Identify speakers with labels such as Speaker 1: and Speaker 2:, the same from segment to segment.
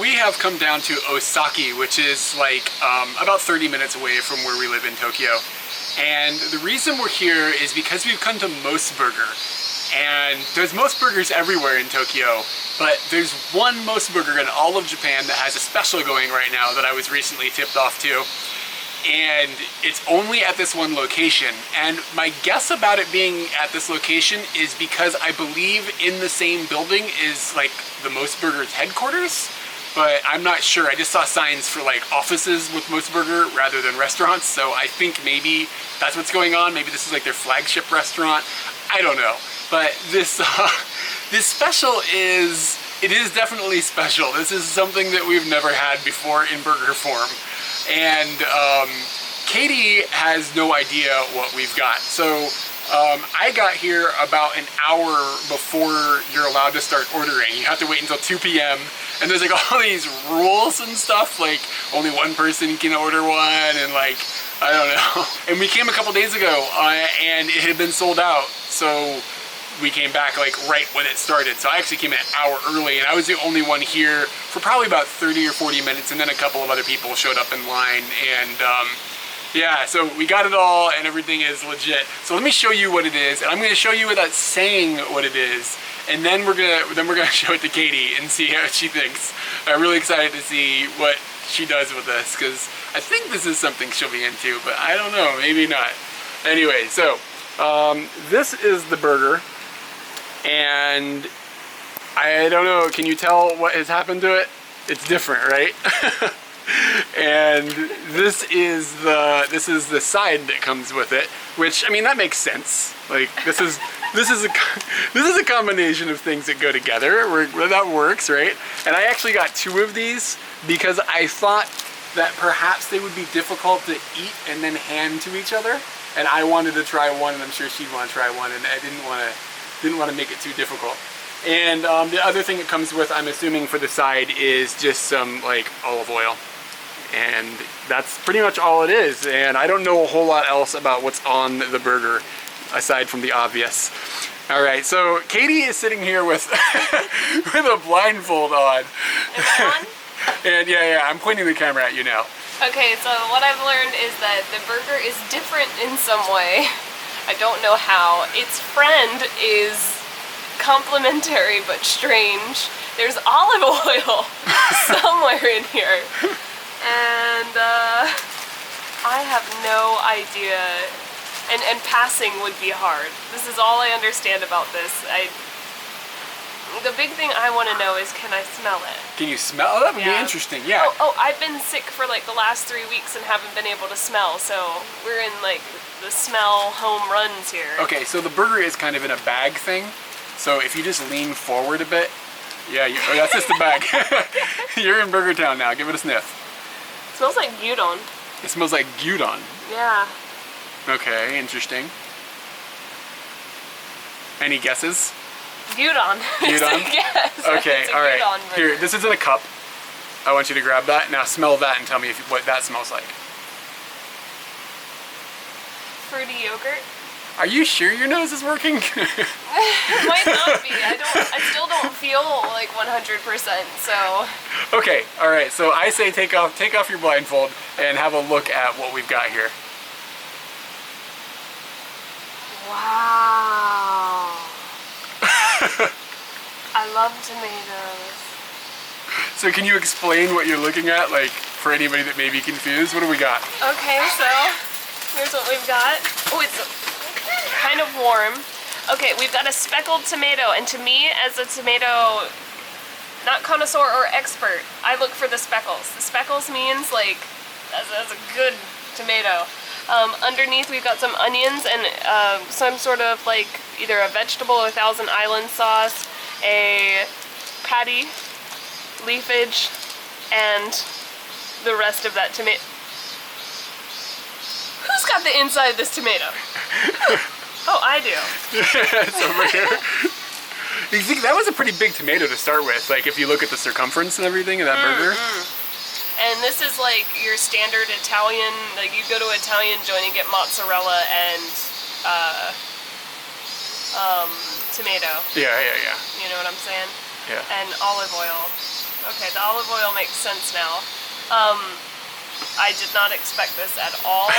Speaker 1: we have come down to Osaki, which is like about 30 minutes away from where we live in Tokyo. And the reason we're here is because we've come to Mos Burger. And there's Mos Burgers everywhere in Tokyo, but there's one Mos Burger in all of Japan that has a special going right now that I was recently tipped off to. And it's only at this one location. And my guess about it being at this location is because I believe in the same building is like the Mos Burger's headquarters, but I'm not sure. I just saw signs for like offices with Mos Burger rather than restaurants, so I think maybe that's what's going on. Maybe this is like their flagship restaurant. I don't know. But this this special is definitely special. This is something that we've never had before in burger form. And Katie has no idea what we've got. So I got here about an hour before you're allowed to start ordering. You have to wait until 2 p.m. And there's like all these rules and stuff, like only one person can order one, and like, I don't know. And we came a couple days ago and it had been sold out. So we came back like right when it started. So I actually came an hour early, and I was the only one here for probably about 30 or 40 minutes, and then a couple of other people showed up in line. And yeah, so we got it all and everything is legit. So let me show you what it is, and I'm gonna show you without saying what it is, and then we're gonna show it to Katie and see how she thinks. I'm really excited to see what she does with this, because I think this is something she'll be into, but I don't know, maybe not. Anyway, so this is the burger. And I don't know, can you tell what has happened to it? It's different, right? And this is the side that comes with it, which, I mean, that makes sense. Like, this is a combination of things that go together where that works, right? And I actually got 2 of these because I thought that perhaps they would be difficult to eat and then hand to each other. And I wanted to try one, and I'm sure she'd want to try one, and I didn't want to make it too difficult. And the other thing it comes with, I'm assuming for the side, is just some like olive oil. And that's pretty much all it is. And I don't know a whole lot else about what's on the burger, aside from the obvious. All right, so Katie is sitting here with, with a blindfold on.
Speaker 2: Is it on?
Speaker 1: And yeah, I'm pointing the camera at you now.
Speaker 2: Okay, so what I've learned is that the burger is different in some way. I don't know how. Its friend is complimentary but strange. There's olive oil somewhere in here. And I have no idea. And passing would be hard. This is all I understand about this. The big thing I want to know is, can I smell it?
Speaker 1: Can you smell? Oh, that would be interesting, yeah.
Speaker 2: Oh, I've been sick for like the last 3 weeks and haven't been able to smell, so we're in like the smell home runs here.
Speaker 1: Okay, so the burger is kind of in a bag thing, so if you just lean forward a bit, yeah, oh, that's just the bag. You're in Burger Town now, give it a sniff.
Speaker 2: It smells like gyudon.
Speaker 1: It smells like gyudon.
Speaker 2: Yeah.
Speaker 1: Okay, interesting. Any guesses?
Speaker 2: Gyudon.
Speaker 1: Gyudon?
Speaker 2: Yes.
Speaker 1: Okay, alright. Here, this is in a cup. I want you to grab that. Now smell that and tell me what that smells like.
Speaker 2: Fruity yogurt?
Speaker 1: Are you sure your nose is working?
Speaker 2: It might not be. I still don't feel like 100%, so.
Speaker 1: Okay, alright, so I say take off your blindfold and have a look at what we've got here.
Speaker 2: Wow. I love tomatoes.
Speaker 1: So can you explain what you're looking at, like, for anybody that may be confused? What do we got?
Speaker 2: Okay, so here's what we've got. Oh, it's kind of warm. Okay, we've got a speckled tomato, and to me, as a tomato, not connoisseur or expert, I look for the speckles. The speckles means, like, that's a good tomato. Underneath we've got some onions and some sort of like either a vegetable or Thousand Island sauce, a patty, leafage, and the rest of that tomato. Who's got the inside of this tomato? Oh, I do.
Speaker 1: It's over here. You think that was a pretty big tomato to start with, like if you look at the circumference and everything of that burger.
Speaker 2: And this is like your standard Italian, like you go to an Italian joint and get mozzarella and tomato.
Speaker 1: Yeah.
Speaker 2: You know what I'm saying?
Speaker 1: Yeah.
Speaker 2: And olive oil. Okay, the olive oil makes sense now. I did not expect this at all,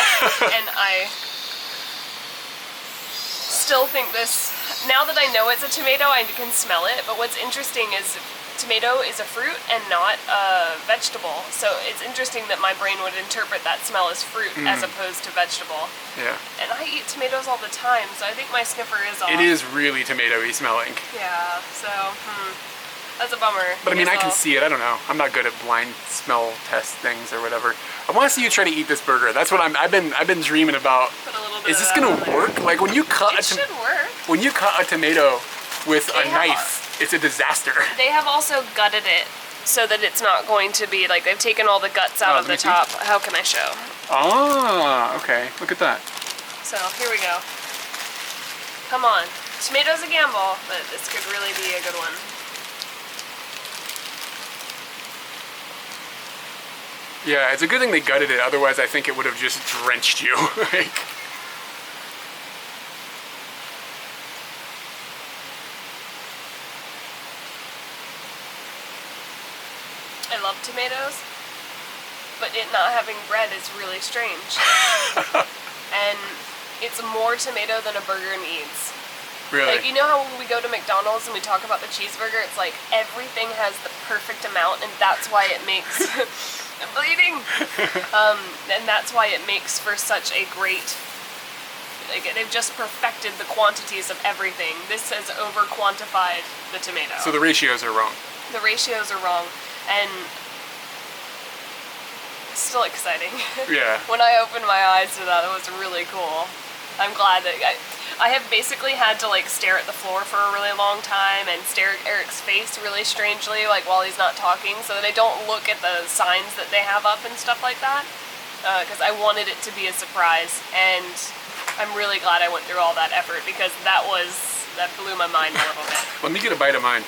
Speaker 2: and I still think this, now that I know it's a tomato, I can smell it, but what's interesting is tomato is a fruit and not a vegetable, so it's interesting that my brain would interpret that smell as fruit as opposed to vegetable.
Speaker 1: Yeah.
Speaker 2: And I eat tomatoes all the time, so I think my sniffer is off.
Speaker 1: It is really tomatoey smelling.
Speaker 2: Yeah, so, that's a bummer.
Speaker 1: But I mean, I can see it. I don't know. I'm not good at blind smell test things or whatever. I want to see you try to eat this burger. That's what I've been dreaming about.
Speaker 2: Put a little bit
Speaker 1: is this
Speaker 2: of that
Speaker 1: gonna
Speaker 2: on there.
Speaker 1: work? Like when you cut
Speaker 2: It should work.
Speaker 1: when you cut a tomato with a
Speaker 2: They have
Speaker 1: knife, it's a disaster.
Speaker 2: They have also gutted it so that it's not going to be like, they've taken all the guts out of the top. How can I show?
Speaker 1: Ah, okay. Look at that.
Speaker 2: So here we go. Come on. Tomato's a gamble, but this could really be a good one.
Speaker 1: Yeah, it's a good thing they gutted it. Otherwise, I think it would have just drenched you. Like,
Speaker 2: I love tomatoes, but it not having bread is really strange. And it's more tomato than a burger needs.
Speaker 1: really.
Speaker 2: Like, you know how when we go to McDonald's and we talk about the cheeseburger, it's like everything has the perfect amount, and that's why it makes... I'm bleeding! And that's why it makes for such a great... Like, they've just perfected the quantities of everything. This has over-quantified the tomato.
Speaker 1: So the ratios are wrong.
Speaker 2: The ratios are wrong, and it's still exciting.
Speaker 1: Yeah.
Speaker 2: When I opened my eyes to that, it was really cool. I'm glad that I have basically had to like stare at the floor for a really long time and stare at Eric's face really strangely, like while he's not talking, so that I don't look at the signs that they have up and stuff like that, because I wanted it to be a surprise, and I'm really glad I went through all that effort, because that blew my mind a little bit.
Speaker 1: Let me get a bite of mine.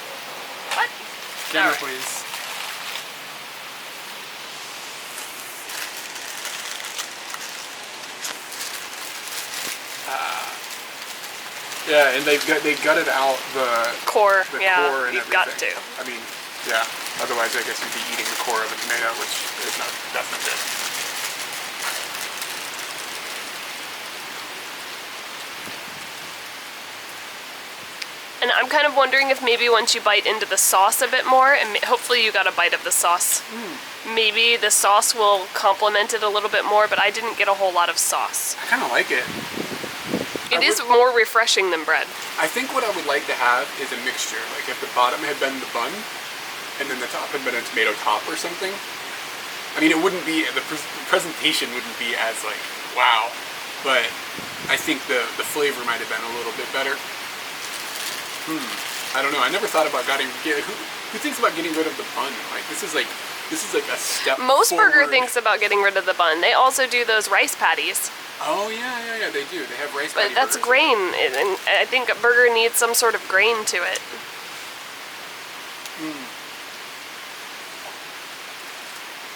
Speaker 2: What?
Speaker 1: Camera,
Speaker 2: Alright.
Speaker 1: please. Yeah, and they gutted out the
Speaker 2: Core, yeah,
Speaker 1: core and
Speaker 2: you've
Speaker 1: everything.
Speaker 2: got to.
Speaker 1: I mean, yeah. Otherwise, I guess you'd be eating the core of a tomato, which is not. That's not good.
Speaker 2: And I'm kind of wondering if maybe once you bite into the sauce a bit more, and hopefully you got a bite of the sauce, maybe the sauce will complement it a little bit more, but I didn't get a whole lot of sauce.
Speaker 1: I kind of like it.
Speaker 2: It is more refreshing than bread.
Speaker 1: I think what I would like to have is a mixture. Like if the bottom had been the bun, and then the top had been a tomato top or something. I mean, it wouldn't be, the presentation wouldn't be as like, wow. But I think the flavor might have been a little bit better. I don't know. I never thought about who thinks about getting rid of the bun? Like this is like a step
Speaker 2: Most
Speaker 1: forward.
Speaker 2: burger thinks about getting rid of the bun. They also do those rice patties.
Speaker 1: Oh yeah, they do. They have rice
Speaker 2: But
Speaker 1: patty
Speaker 2: that's
Speaker 1: burgers.
Speaker 2: grain, and I think a burger needs some sort of grain to it.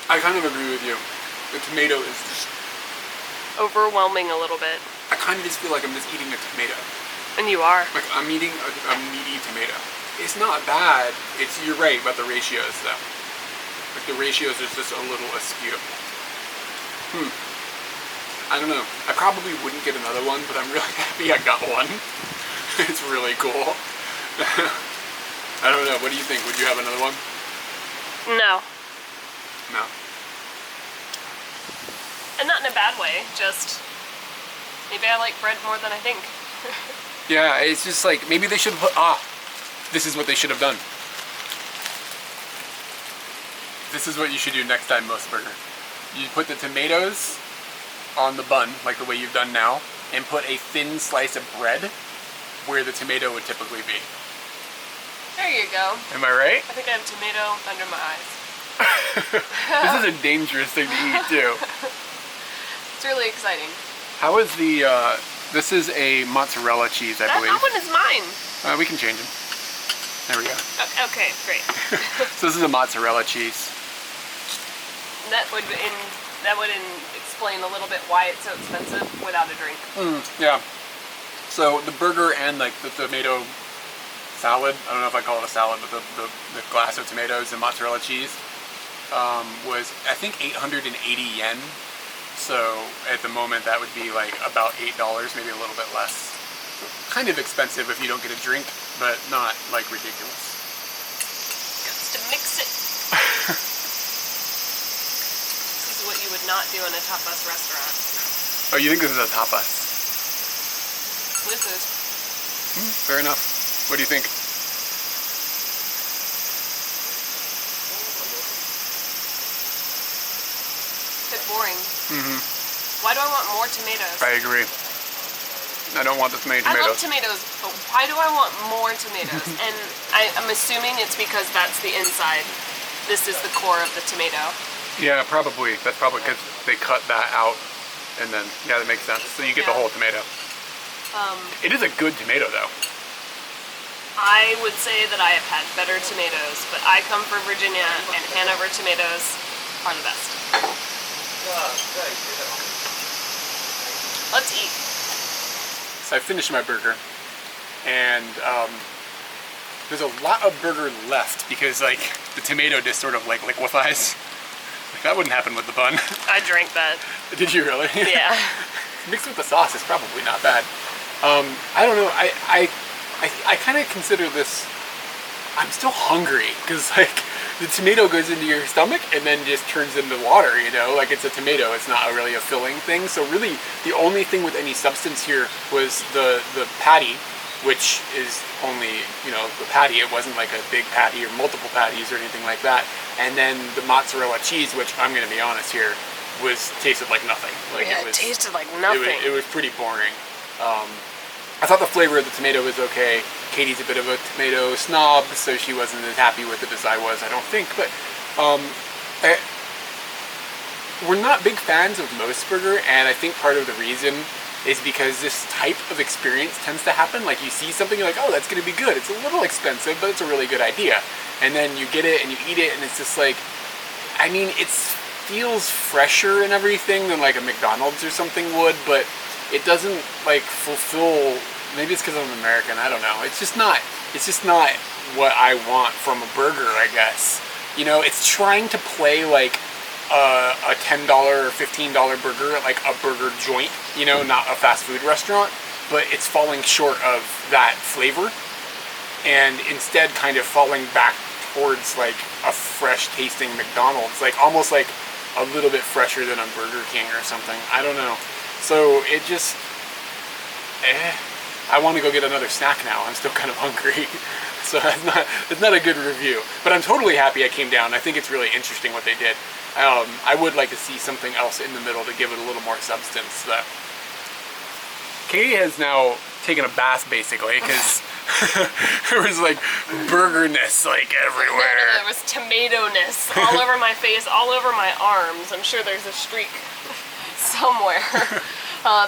Speaker 1: I kind of agree with you. The tomato is just,
Speaker 2: Overwhelming a little bit.
Speaker 1: I kind of just feel like I'm just eating a tomato.
Speaker 2: And you are.
Speaker 1: Like I'm eating a meaty tomato. It's not bad. You're right about the ratios though. Like the ratios is just a little askew. I don't know. I probably wouldn't get another one, but I'm really happy I got one. It's really cool. I don't know. What do you think? Would you have another one?
Speaker 2: No.
Speaker 1: No.
Speaker 2: And not in a bad way, just maybe I like bread more than I think.
Speaker 1: Yeah, it's just like maybe they should put this is what they should have done. This is what you should do next time, Most Burger. You put the tomatoes on the bun, like the way you've done now, and put a thin slice of bread where the tomato would typically be.
Speaker 2: There you go.
Speaker 1: Am I right?
Speaker 2: I think I have tomato under my eyes.
Speaker 1: This is a dangerous thing to eat too.
Speaker 2: It's really exciting.
Speaker 1: How is the, this is a mozzarella cheese, I believe.
Speaker 2: That one is mine.
Speaker 1: We can change them. There we go.
Speaker 2: Okay, great.
Speaker 1: So this is a mozzarella cheese.
Speaker 2: That would explain a little bit why it's so expensive without a drink.
Speaker 1: Yeah. So the burger and like the tomato salad, I don't know if I call it a salad, but the glass of tomatoes and mozzarella cheese was, I think, 880 yen. So at the moment that would be like about $8, maybe a little bit less. Kind of expensive if you don't get a drink, but not like ridiculous.
Speaker 2: Gots to mix it. This is what you would not do in a tapas restaurant.
Speaker 1: Oh, you think this is a tapas?
Speaker 2: This is.
Speaker 1: Fair enough. What do you think?
Speaker 2: Bit boring.
Speaker 1: Mm-hmm.
Speaker 2: Why do I want more tomatoes?
Speaker 1: I agree. I don't want this many
Speaker 2: I love
Speaker 1: tomatoes.
Speaker 2: tomatoes, but why do I want more tomatoes? And I'm assuming it's because that's the inside. This is the core of the tomato.
Speaker 1: Yeah, probably. That's probably because they cut that out, and then yeah, that makes sense. So you get the whole tomato. It is a good tomato, though.
Speaker 2: I would say that I have had better tomatoes, but I come from Virginia, and Hanover tomatoes are the best. Let's eat.
Speaker 1: So I finished my burger, and there's a lot of burger left because like the tomato just sort of like liquefies. Like, that wouldn't happen with the bun.
Speaker 2: I drank that.
Speaker 1: Did you really?
Speaker 2: Yeah.
Speaker 1: Mixed with the sauce is probably not bad. I don't know. I kind of consider this. I'm still hungry because like the tomato goes into your stomach and then just turns into water. You know, like it's a tomato. It's not really a filling thing. So really, the only thing with any substance here was the patty, which is only, you know, the patty. It wasn't like a big patty or multiple patties or anything like that. And then the mozzarella cheese, which I'm going to be honest here, tasted like nothing. Like
Speaker 2: yeah, it tasted like nothing.
Speaker 1: It was pretty boring. I thought the flavor of the tomato was okay. Katie's a bit of a tomato snob, so she wasn't as happy with it as I was, I don't think. But we're not big fans of Mossburger, and I think part of the reason is because this type of experience tends to happen. Like you see something, you're like, oh, that's going to be good. It's a little expensive, but it's a really good idea. And then you get it and you eat it, and it's just like, I mean, it feels fresher and everything than like a McDonald's or something would, but it doesn't like fulfill. Maybe it's because I'm American, I don't know. It's just not what I want from a burger, I guess. You know, it's trying to play like a $10 or $15 burger at like a burger joint, you know, not a fast food restaurant, but it's falling short of that flavor and instead kind of falling back towards like a fresh tasting McDonald's, like almost like a little bit fresher than a Burger King or something. I don't know. So it just, I want to go get another snack now. I'm still kind of hungry. So it's not a good review. But I'm totally happy I came down. I think it's really interesting what they did. I would like to see something else in the middle to give it a little more substance. Katie has now taken a bath basically because there was like burgerness like everywhere.
Speaker 2: There was tomato-ness all over my face, all over my arms. I'm sure there's a streak somewhere.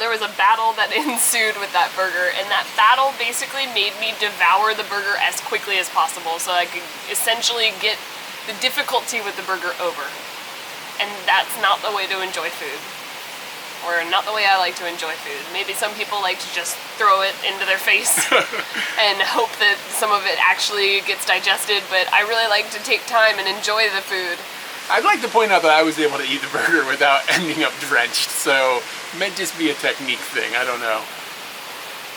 Speaker 2: There was a battle that ensued with that burger, and that battle basically made me devour the burger as quickly as possible so I could essentially get the difficulty with the burger over. And that's not the way to enjoy food. Or not the way I like to enjoy food. Maybe some people like to just throw it into their face and hope that some of it actually gets digested, but I really like to take time and enjoy the food.
Speaker 1: I'd like to point out that I was able to eat the burger without ending up drenched, so it might just be a technique thing, I don't know.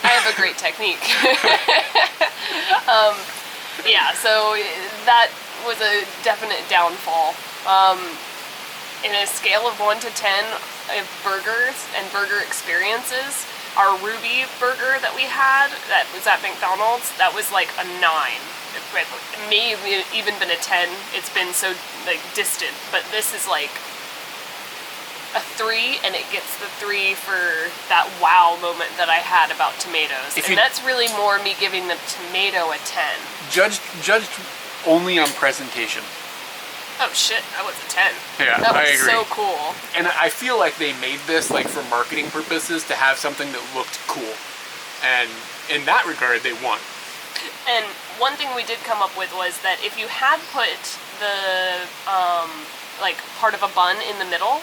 Speaker 2: I have a great technique. Yeah, so that was a definite downfall. In a scale of 1 to 10 of burgers and burger experiences, our Ruby burger that we had, that was at McDonald's, that was like a 9. It may have even been a 10. It's been so like distant, but this is like a 3, and it gets the 3 for that wow moment that I had about tomatoes. And that's really more me giving the tomato a 10. Judged
Speaker 1: only on presentation.
Speaker 2: Oh shit, that was a 10.
Speaker 1: Yeah,
Speaker 2: that was
Speaker 1: I agree.
Speaker 2: So cool.
Speaker 1: And I feel like they made this like for marketing purposes to have something that looked cool. And in that regard, they won.
Speaker 2: And one thing we did come up with was that if you had put the like part of a bun in the middle,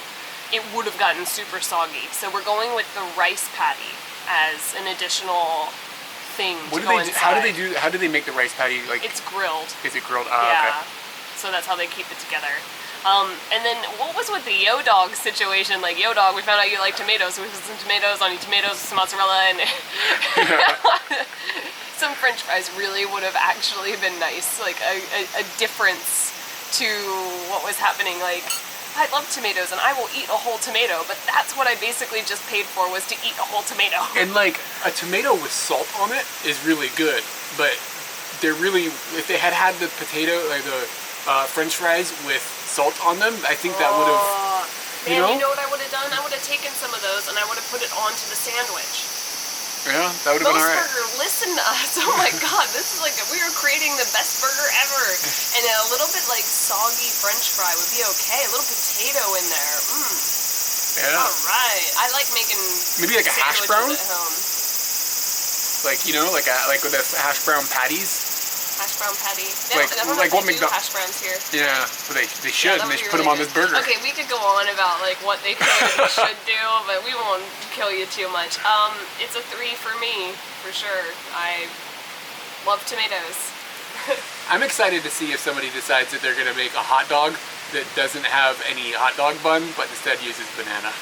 Speaker 2: it would have gotten super soggy. So we're going with the rice patty as an additional thing
Speaker 1: What
Speaker 2: to
Speaker 1: do
Speaker 2: go
Speaker 1: they?
Speaker 2: inside.
Speaker 1: How do they make the rice patty? Like,
Speaker 2: It's grilled.
Speaker 1: is it grilled?
Speaker 2: Yeah.
Speaker 1: Okay.
Speaker 2: So that's how they keep it together. And then what was with the Yo Dog situation? Like, Yo Dog, we found out you like tomatoes, so we put some tomatoes on your tomatoes, some mozzarella, and some French fries really would have actually been nice. Like a difference to what was happening. Like, I love tomatoes and I will eat a whole tomato, but that's what I basically just paid for, was to eat a whole tomato.
Speaker 1: And like a tomato with salt on it is really good, but they're really, if they had had the potato, like the French fries with salt on them, I think that would have,
Speaker 2: Man, you know what I would have done? I would have taken some of those and I would have put it onto the sandwich.
Speaker 1: yeah, that would have been alright.
Speaker 2: Burger, listen to us. Oh my god, this is like, we are creating the best burger ever. And a little bit like soggy French fry would be okay. A little potato in there.
Speaker 1: Yeah.
Speaker 2: Alright. I like making
Speaker 1: Maybe like a hash brown?
Speaker 2: at home.
Speaker 1: Like, you know, like with the hash brown patties.
Speaker 2: Hash brown patty.
Speaker 1: Like what McDonald's
Speaker 2: hash browns here.
Speaker 1: Yeah, but they should,
Speaker 2: Yeah,
Speaker 1: and they
Speaker 2: that
Speaker 1: should
Speaker 2: would
Speaker 1: put
Speaker 2: be
Speaker 1: them on
Speaker 2: really
Speaker 1: this burger.
Speaker 2: Okay, we could go on about like what they could and should do, but we won't kill you too much. It's a 3 for me, for sure. I love tomatoes.
Speaker 1: I'm excited to see if somebody decides that they're gonna make a hot dog that doesn't have any hot dog bun, but instead uses banana.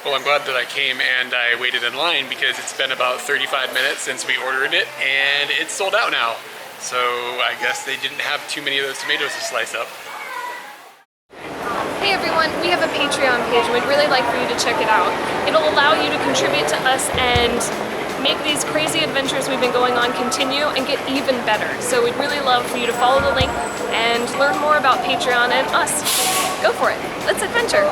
Speaker 1: Well, I'm glad that I came and I waited in line, because it's been about 35 minutes since we ordered it and it's sold out now. So I guess they didn't have too many of those tomatoes to slice up.
Speaker 2: Hey everyone, we have a Patreon page and we'd really like for you to check it out. It'll allow you to contribute to us and make these crazy adventures we've been going on continue and get even better. So we'd really love for you to follow the link and learn more about Patreon and us. Go for it. Let's adventure.